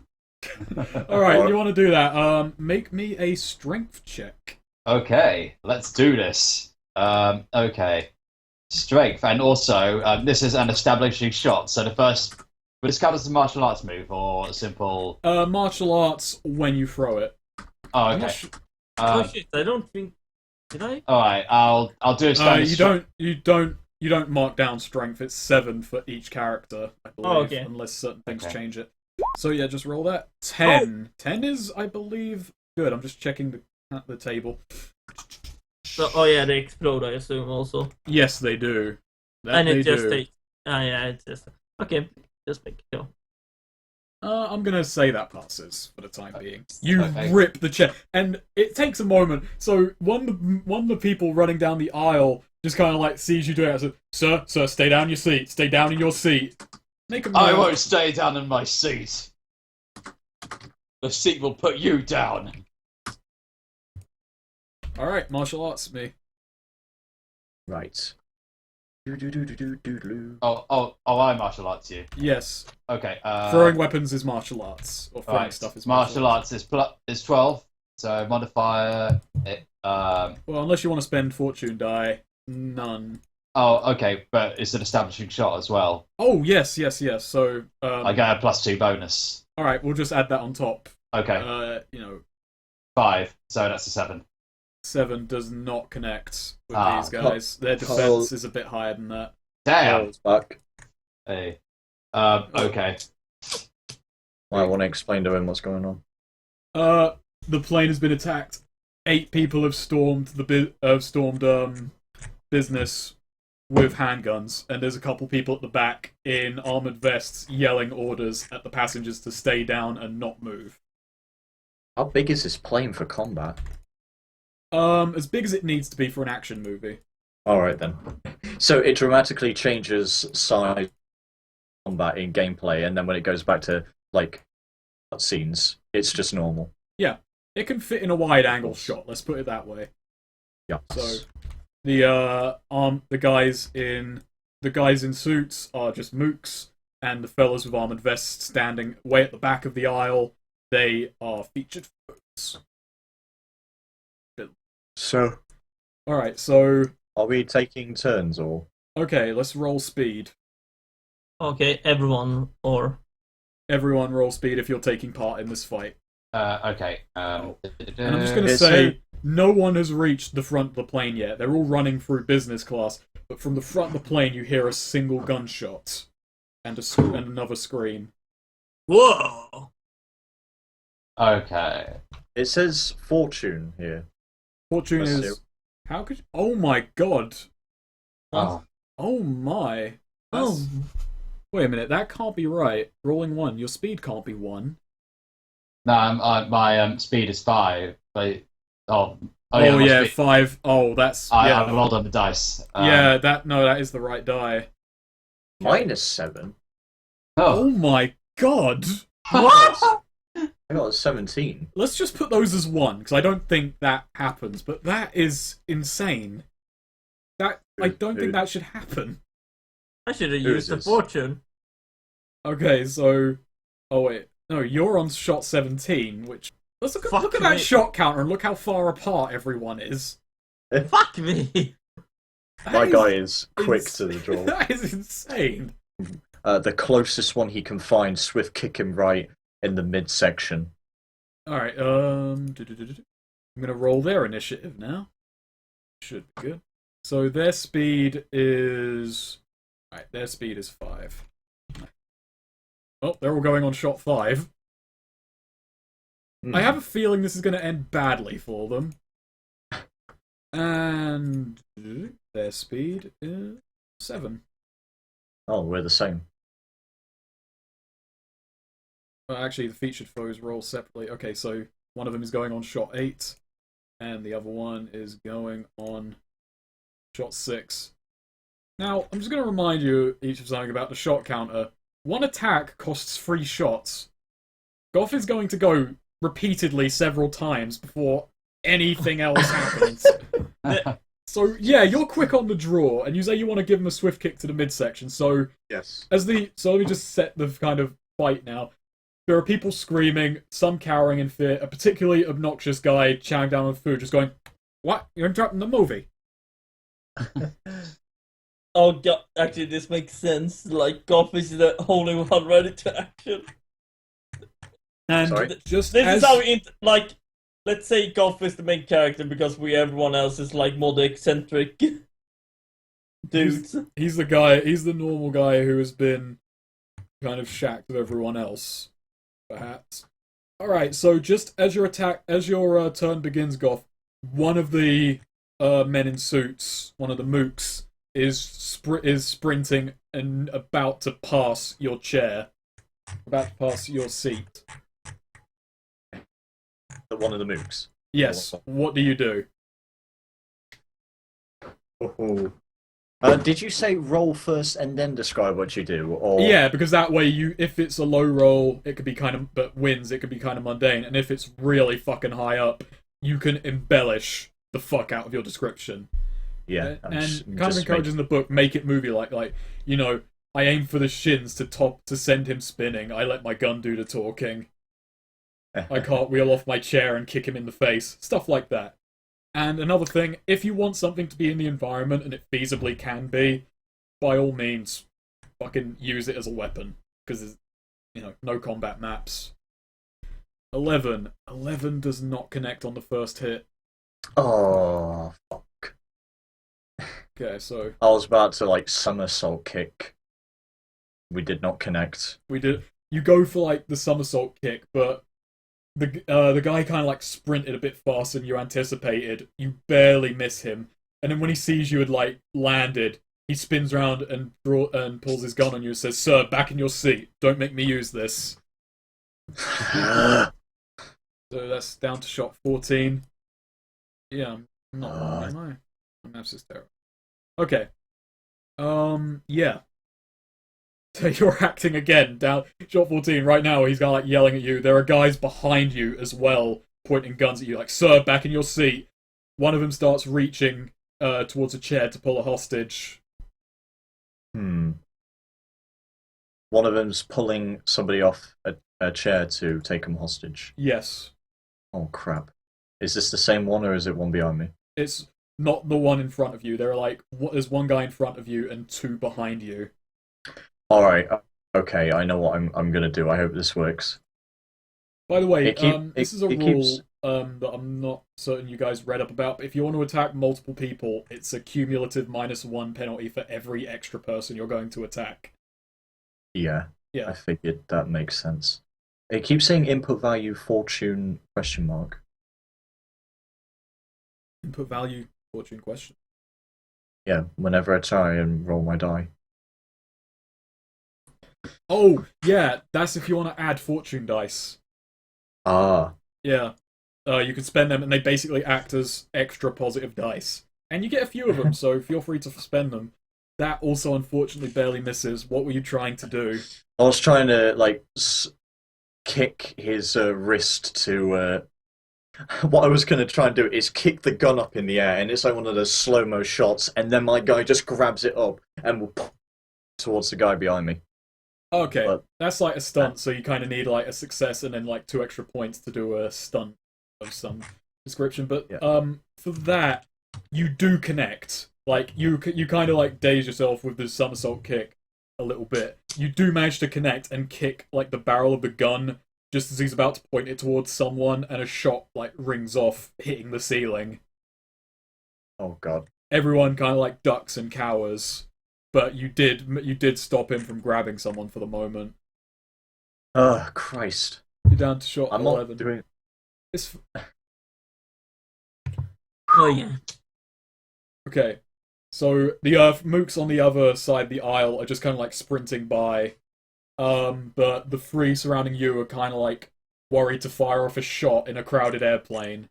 Alright, you want to do that. Make me a strength check. Okay, let's do this. Okay. Strength, and also this is an establishing shot. So the first, would this count as a martial arts move or simple? Martial arts when you throw it. Oh, I'm not okay. su- Oh shit! I don't think. Did I? All right, I'll do a standard. you don't mark down strength. It's 7 for each character, I believe, Oh, okay. unless certain things Okay. change it. So yeah, just roll that. 10. 10 is, I believe, good. I'm just checking the table. So, oh yeah, they explode. I assume also. Yes, they do. That And they it just do. takes. Ah yeah, it's just okay. Just make it go. I'm gonna say that passes for the time being. You Okay. rip the chair, and it takes a moment. So one of the people running down the aisle just kind of like sees you doing it. And says, "Sir, stay down your seat. Stay down in your seat." Make a I move. won't stay down in my seat. The seat will put you down. All right, martial arts, me. Right. I martial arts you. Yes, Okay. throwing weapons is martial arts, or throwing Right. stuff is Martial arts is 12. So modifier. Well, unless you want to spend fortune die, none. Oh, okay, but it's an establishing shot as well. Oh yes. So I get a +2 bonus. all right, we'll just add that on top. Okay, 5. So that's a 7. 7 does not connect with Ah. these guys. Their defense is a bit higher than that. Damn. Back. Hey. Okay. I want to explain to him what's going on. The plane has been attacked. 8 people have stormed business with handguns, and there's a couple people at the back in armored vests yelling orders at the passengers to stay down and not move. How big is this plane for combat? As big as it needs to be for an action movie. Alright then. So it dramatically changes size combat in gameplay, and then when it goes back to, like, cutscenes, it's just normal. Yeah, it can fit in a wide angle shot, let's put it that way. Yeah. So the guys in suits are just mooks, and the fellas with armored vests standing way at the back of the aisle, they are featured foes. So, Alright, so are we taking turns, or? okay, let's roll speed. Okay, everyone or Everyone roll speed if you're taking part in this fight. Okay. And I'm just gonna It's say, no one has reached the front of the plane yet. They're all running through business class, but from the front of the plane you hear a single gunshot and and another scream. whoa. Okay. It says fortune here. Fortune Let's is... see. How could... Oh my god. Oh. Oh my. That's... Oh, Wait a minute, that can't be right. Rolling 1. Your speed can't be 1. No, my speed is 5. But Oh my yeah, speed- 5. Oh, that's... I yeah, rolled on the dice. yeah, that is the right die. -7. Oh my god. what? I got a 17. Let's just put those as 1, because I don't think that happens, but that is insane. I don't think that should happen. I should have Who used is the this? fortune. Okay, so... Oh wait. No, you're on shot 17, which... Let's look Fuck at that me. shot counter and look how far apart everyone is. Fuck me. That My is guy is quick ins- to the draw. That is insane. The closest one he can find, swift kick him right in the midsection. Alright, I'm gonna roll their initiative now. Should be good. So their speed is... Alright, their speed is 5. Oh, they're all going on shot 5. I have a feeling this is going to end badly for them. And their speed is 7. Oh, we're the same. Well, actually, the featured foes roll separately. Okay, so one of them is going on shot 8, and the other one is going on shot 6. Now, I'm just going to remind you each of something about the shot counter. One attack costs 3 shots. Goth is going to go repeatedly several times before anything else happens. So, yeah, you're quick on the draw, and you say you want to give him a swift kick to the midsection, so... Yes. So let me just set the kind of fight now. There are people screaming, some cowering in fear, a particularly obnoxious guy chowing down on food, just going, "What? You're interrupting the movie." Oh god, actually this makes sense. Like Goth is the only one ready to action. And Sorry? just This as is how we like. Let's say Goth is the main character because everyone else is like more the eccentric dudes. he's the guy, he's the normal guy who has been kind of shacked with everyone else, perhaps. All right, so just as your turn begins, Goth, one of the men in suits, one of the mooks, is sprinting and about to pass your chair, about to pass your seat. One of the mooks. Yes. What do you do? Oh. Did you say roll first and then describe what you do? Or Yeah, because that way if it's a low roll, it could be kind of, but wins, it could be kind of mundane, and if it's really fucking high up, you can embellish the fuck out of your description. Yeah, and kind of encourages in the book, make it movie-like. Like, you know, I aim for the shins to send him spinning. I let my gun do the talking. I cartwheel off my chair and kick him in the face. Stuff like that. And another thing, if you want something to be in the environment, and it feasibly can be, by all means, fucking use it as a weapon. Because there's, you know, no combat maps. 11. 11 does not connect on the first hit. Oh, fuck. Okay, so I was about to, like, somersault kick. We did not connect. we did. You go for, like, the somersault kick, but the guy kind of, like, sprinted a bit faster than you anticipated. You barely miss him. And then when he sees you had, like, landed, he spins around and pulls his gun on you and says, "Sir, back in your seat. Don't make me use this." So that's down to shot 14. Yeah, I'm not wrong, am I? My maths is terrible. Okay. Yeah. So you're acting again. Down shot 14 right now. He's kind of like yelling at you. There are guys behind you as well, pointing guns at you. Like, "Sir, back in your seat." One of them starts reaching towards a chair to pull a hostage. One of them's pulling somebody off a chair to take them hostage. Yes. Oh crap! Is this the same one, or is it one behind me? It's not the one in front of you. There are like there's one guy in front of you and two behind you. All right. Okay, I know what I'm gonna do. I hope this works. By the way, It this is a rule keeps... that I'm not certain you guys read up about, but if you want to attack multiple people, it's a cumulative -1 penalty for every extra person you're going to attack. Yeah. Yeah. I figured that makes sense. It keeps saying input value fortune ? Input value fortune question. Yeah, whenever I try and roll my die. Oh, yeah, that's if you want to add fortune dice. Ah. Yeah. You can spend them and they basically act as extra positive dice. And you get a few of them, so feel free to spend them. That also unfortunately barely misses. What were you trying to do? I was trying to, like, kick his wrist to... What I was going to try and do is kick the gun up in the air, and it's like one of those slow-mo shots, and then my guy just grabs it up and will pop towards the guy behind me. Okay, But that's like a stunt, so you kind of need like a success and then like 2 extra points to do a stunt of some description. But yeah. For that, you do connect. Like you kind of like daze yourself with the somersault kick a little bit. You do manage to connect and kick like the barrel of the gun just as he's about to point it towards someone, and a shot like rings off, hitting the ceiling. Oh god. Everyone kind of like ducks and cowers. But you did stop him from grabbing someone for the moment. Oh, Christ. You're down to shot 11. Not doing... It's... Oh yeah. Okay. So the mooks on the other side of the aisle are just kind of like sprinting by. But the 3 surrounding you are kind of like worried to fire off a shot in a crowded airplane.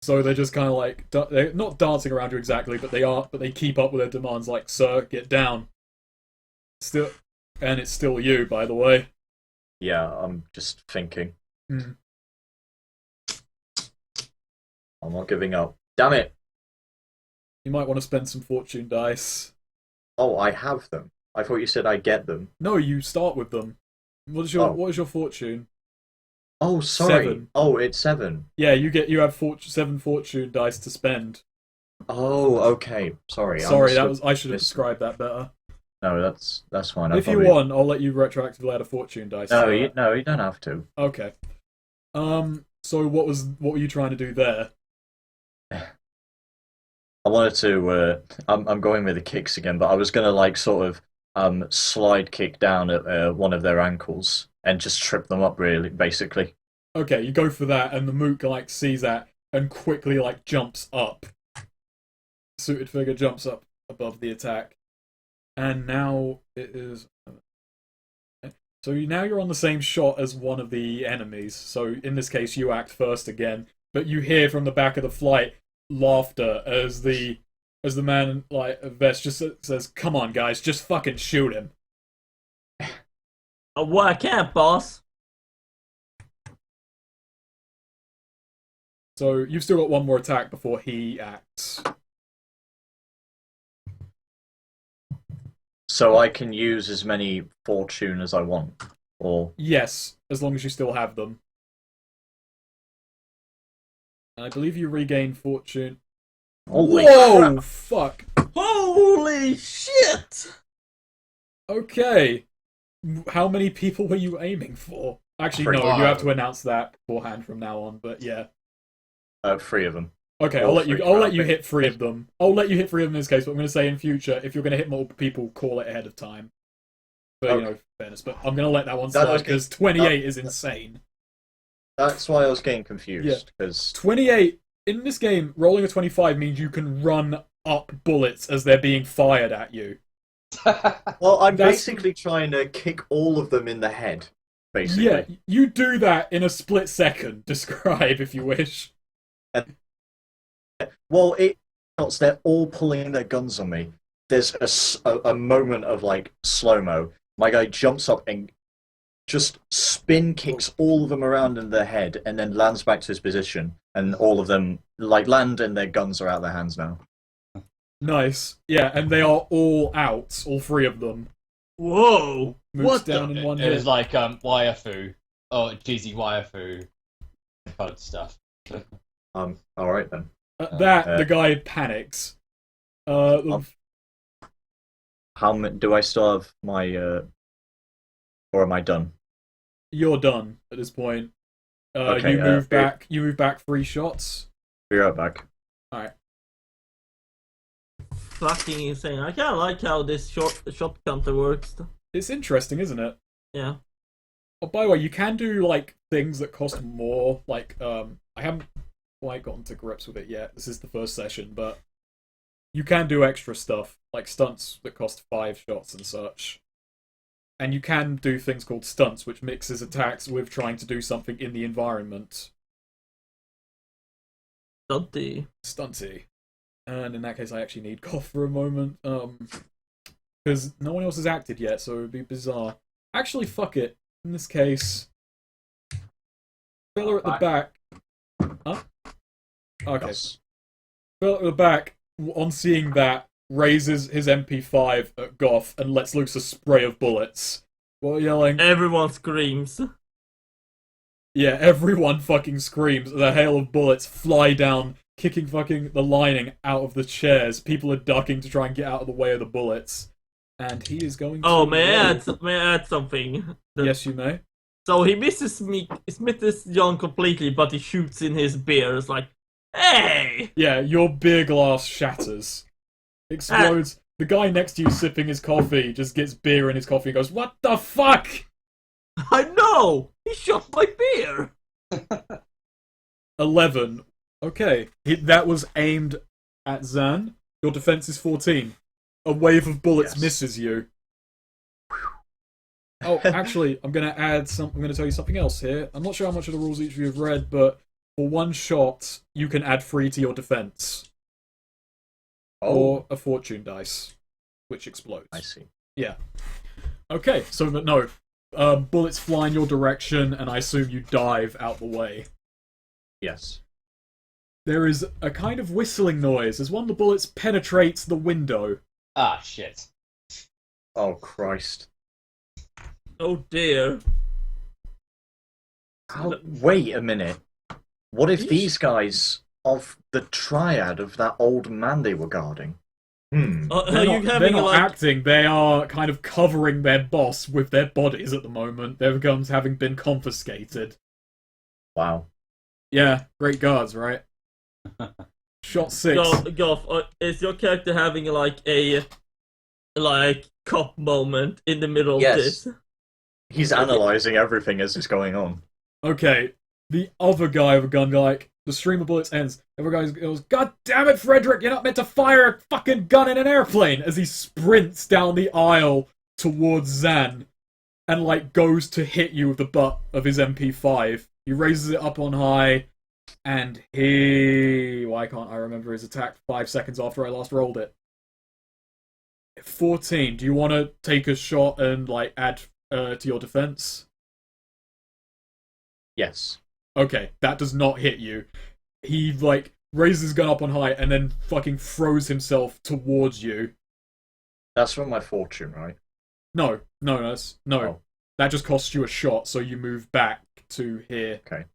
So they're just kind of like they're not dancing around you exactly, but they keep up with their demands. Like, "Sir, get down." Still, and it's still you, by the way. Yeah, I'm just thinking. Mm. I'm not giving up. Damn it! You might want to spend some fortune dice. Oh, I have them. I thought you said I get them. No, you start with them. What is your fortune? Oh, sorry. 7. Oh, it's 7. Yeah, you have 7 fortune dice to spend. Oh, okay. Sorry. Sorry, understood I should have this. described that better. No, that's fine. I If you probably... want, I'll let you retroactively add a fortune dice. No, to you, that. no, you don't have to. Okay. So what were you trying to do there? I wanted to. I'm going with the kicks again, but I was gonna like sort of slide kick down at one of their ankles and just trip them up. Really, basically. Okay, you go for that, and the mook like sees that and quickly like jumps up. Suited figure jumps up above the attack, and now it is. So now you're on the same shot as one of the enemies. So in this case, you act first again, but you hear from the back of the flight laughter as the man like vest just says, "Come on, guys, just fucking shoot him." Well, I can't, boss. So you've still got one more attack before he acts. So I can use as many fortune as I want, or Yes, as long as you still have them. And I believe you regain fortune. holy Whoa! crap. Fuck. Holy shit! Okay. How many people were you aiming for? Actually, no, you have to announce that beforehand from now on, but yeah. 3 of them. Okay, All I'll let three, you right. hit 3 of them. I'll let you hit 3 of them in this case, but I'm going to say in future, if you're going to hit multiple people, call it ahead of time. But, you know, fairness. But I'm going to let that one slide, because 28 is insane. That's why I was getting confused. Because 28, in this game, rolling a 25 means you can run up bullets as they're being fired at you. well, I'm That's- basically trying to kick all of them in the head. Basically. Yeah, you do that in a split second. Describe, if you wish. Well, they're all pulling their guns on me. There's a moment of like slow mo. My guy jumps up and just spin kicks all of them around in their head, and then lands back to his position. And all of them like land, and their guns are out of their hands now. Nice. Yeah, and they are all out, all 3 of them. Whoa! Moves What down in one It hit. was like wire fu. Oh, cheesy wire fu. Kind of stuff. All right then. At that, the guy panics. How do I still have my? Or am I done? You're done at this point. Okay, you move back. You move back 3 shots. Be right back. All right. Fucking insane. I kinda like how this shot counter works. It's interesting, isn't it? Yeah. Oh, by the way, you can do like things that cost more. Like, I haven't quite gotten to grips with it yet. This is the first session, but you can do extra stuff like stunts that cost 5 shots and such. And you can do things called stunts, which mixes attacks with trying to do something in the environment. Stunty. And in that case, I actually need Goth for a moment. Because no one else has acted yet, so it would be bizarre. Actually, fuck it. In this case, fella at the back. Huh? Okay. Yes. Fella at the back, on seeing that, raises his MP5 at Goth and lets loose a spray of bullets while yelling. Everyone screams. Yeah, everyone fucking screams. The hail of bullets fly down, kicking fucking the lining out of the chairs. People are ducking to try and get out of the way of the bullets. And he is going to... Oh, may I add something? Yes, you may. So he misses John completely, but he shoots in his beer. It's like, hey! Yeah, your beer glass shatters. Explodes. The guy next to you sipping his coffee just gets beer in his coffee and goes, "What the fuck?" I know! He shot my beer! 11. Okay. That was aimed at Zan. Your defense is 14. A wave of bullets misses you. Oh, actually, I'm going to tell you something else here. I'm not sure how much of the rules each of you have read, but for 1 shot, you can add 3 to your defense. Or a fortune dice, which explodes. I see. Yeah. Okay, so but no. Bullets fly in your direction, and I assume you dive out the way. Yes. There is a kind of whistling noise as one of the bullets penetrates the window. Ah, shit. Oh Christ. Oh dear. Wait a minute. What if these guys of the triad of that old man they were guarding. Are you they're having not like acting. They are kind of covering their boss with their bodies at the moment. Their guns having been confiscated. Wow. Yeah, great guards, right? Shot 6. Goth, is your character having like a cop moment in the middle of Yes. this? He's analysing everything as it's going on. Okay, the other guy with a gun, like, the stream of bullets ends. The other guy goes, "God damn it, Frederick, you're not meant to fire a fucking gun in an airplane!" As he sprints down the aisle towards Zan and, like, goes to hit you with the butt of his MP5. He raises it up on high, and why can't I remember his attack 5 seconds after I last rolled it? 14. Do you want to take a shot and, like, add to your defense? Yes. Okay, that does not hit you. He, like, raises his gun up on high and then fucking throws himself towards you. That's from my fortune, right? No. Oh. That just costs you a shot, so you move back to here. Okay.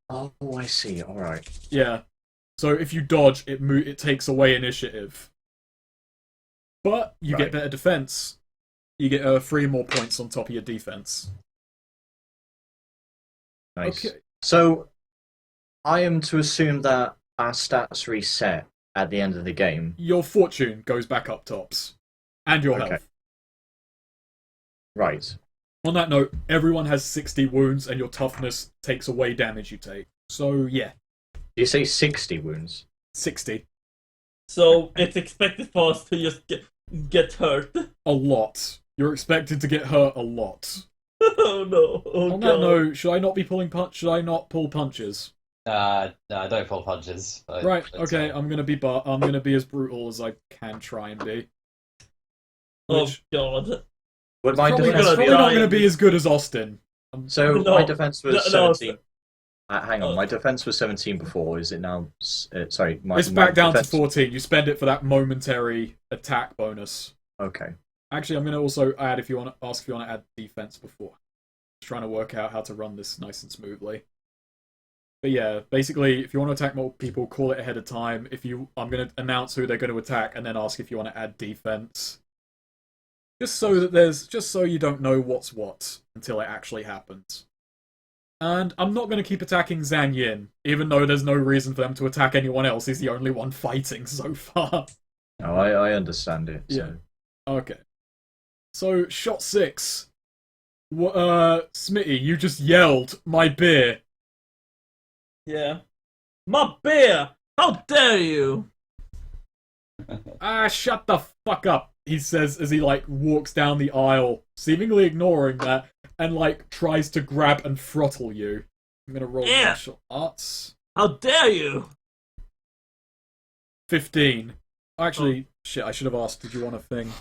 Oh, I see. All right. Yeah. So if you dodge, it takes away initiative. But you get better defense. You get 3 more points on top of your defense. Nice. Okay. So, I am to assume that our stats reset at the end of the game. Your fortune goes back up tops. And your health. Right. On that note, everyone has 60 wounds, and your toughness takes away damage you take. So, yeah. Do you say 60 wounds? 60. So it's expected for us to just get hurt. A lot. You're expected to get hurt a lot. Oh no! Oh On god! that note, should I not be pulling punch? Should I not pull punches? No, don't pull punches. Right. Okay. I'm gonna be as brutal as I can try and be. Oh god! Would my Probably, defense probably not gonna be as good as Austin. So No. my defense was No, 17. Hang on, my defense was 17 before. Is it now? Sorry, It's back down to 14. You spend it for that momentary attack bonus. Okay. Actually, I'm gonna also add if you want to add defense before. Just trying to work out how to run this nice and smoothly. But yeah, basically, if you want to attack more people, call it ahead of time. I'm gonna announce who they're going to attack, and then ask if you want to add defense. Just so you don't know what's what until it actually happens. And I'm not going to keep attacking Zan Yin, even though there's no reason for them to attack anyone else. He's the only one fighting so far. No, I understand it. So. Yeah. Okay. So, shot 6. Smitty, you just yelled, "My beer." Yeah. My beer! How dare you! Shut the fuck up, he says as he, like, walks down the aisle, seemingly ignoring that, and, like, tries to grab and throttle you. I'm gonna roll martial arts. How dare you! 15. Actually, shit, I should have asked, did you want a thing?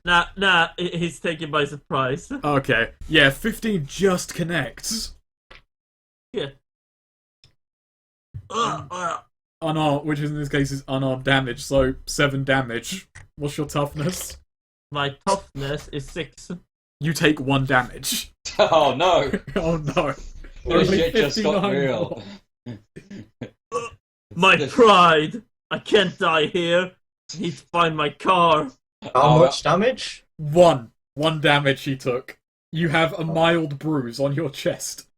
Nah, he's taken by surprise. Okay. Yeah, 15 just connects. Yeah. Unarmed, which in this case is unarmed damage, so 7 damage. What's your toughness? My toughness is 6. You take 1 damage. Oh no! Oh no. This Only shit just got 59 real. more. My pride! I can't die here. I need to find my car. How much damage? 1 damage he took. You have a mild bruise on your chest.